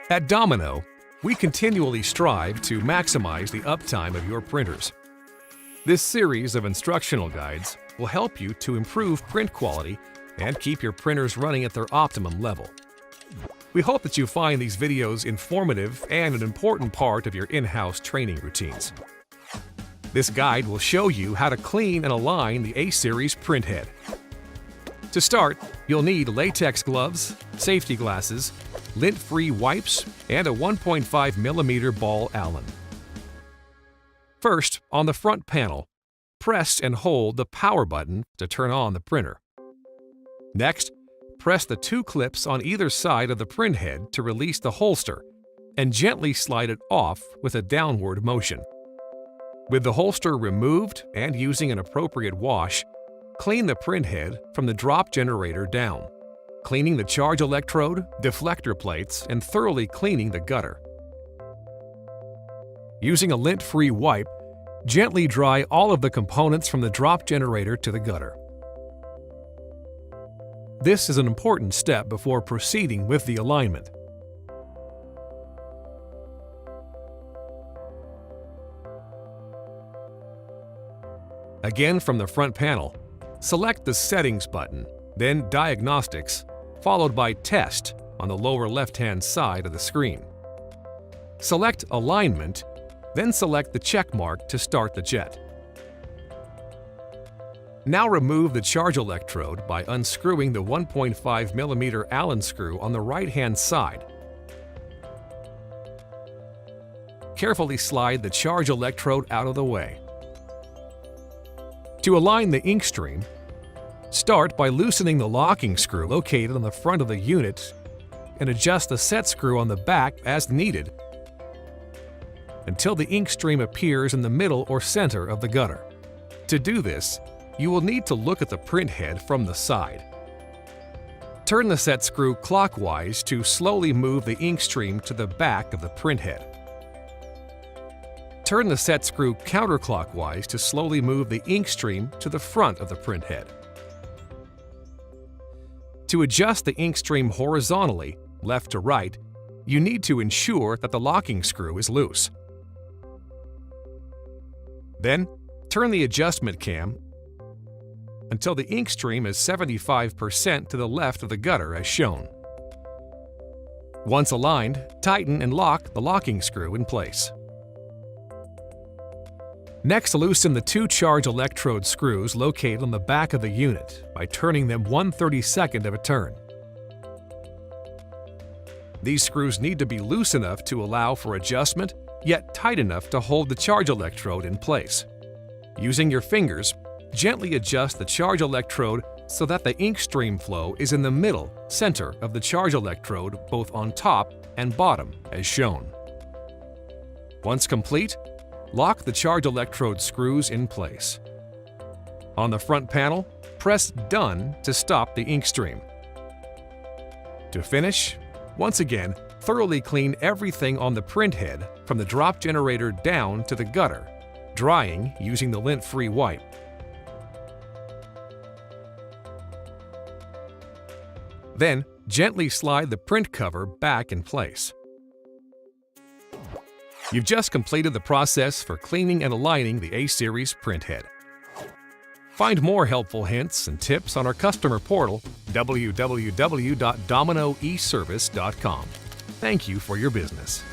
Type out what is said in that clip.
At Domino, we continually strive to maximize the uptime of your printers. This series of instructional guides will help you to improve print quality and keep your printers running at their optimum level. We hope that you find these videos informative and an important part of your in-house training routines. This guide will show you how to clean and align the A-Series printhead. To start, you'll need latex gloves, safety glasses, lint-free wipes, and a 1.5mm ball Allen. First, on the front panel, press and hold the power button to turn on the printer. Next, press the two clips on either side of the printhead to release the holster and gently slide it off with a downward motion. With the holster removed and using an appropriate wash, clean the printhead from the drop generator down, cleaning the charge electrode, deflector plates, and thoroughly cleaning the gutter. Using a lint-free wipe, gently dry all of the components from the drop generator to the gutter. This is an important step before proceeding with the alignment. Again, from the front panel, select the Settings button, then Diagnostics, followed by Test on the lower left-hand side of the screen. Select Alignment, then select the check mark to start the jet. Now remove the charge electrode by unscrewing the 1.5mm Allen screw on the right-hand side. Carefully slide the charge electrode out of the way. To align the ink stream, start by loosening the locking screw located on the front of the unit and adjust the set screw on the back as needed until the ink stream appears in the middle or center of the gutter. To do this, you will need to look at the printhead from the side. Turn the set screw clockwise to slowly move the ink stream to the back of the printhead. Turn the set screw counterclockwise to slowly move the ink stream to the front of the printhead. To adjust the ink stream horizontally, left to right, you need to ensure that the locking screw is loose. Then, turn the adjustment cam until the ink stream is 75% to the left of the gutter as shown. Once aligned, tighten and lock the locking screw in place. Next, loosen the two charge electrode screws located on the back of the unit by turning them 1/32 of a turn. These screws need to be loose enough to allow for adjustment, yet tight enough to hold the charge electrode in place. Using your fingers, gently adjust the charge electrode so that the ink stream flow is in the middle, center of the charge electrode, both on top and bottom, as shown. Once complete, lock the charge electrode screws in place. On the front panel, press Done to stop the ink stream. To finish, once again, thoroughly clean everything on the printhead from the drop generator down to the gutter, drying using the lint-free wipe. Then, gently slide the print cover back in place. You've just completed the process for cleaning and aligning the A-Series printhead. Find more helpful hints and tips on our customer portal, www.dominoeservice.com. Thank you for your business.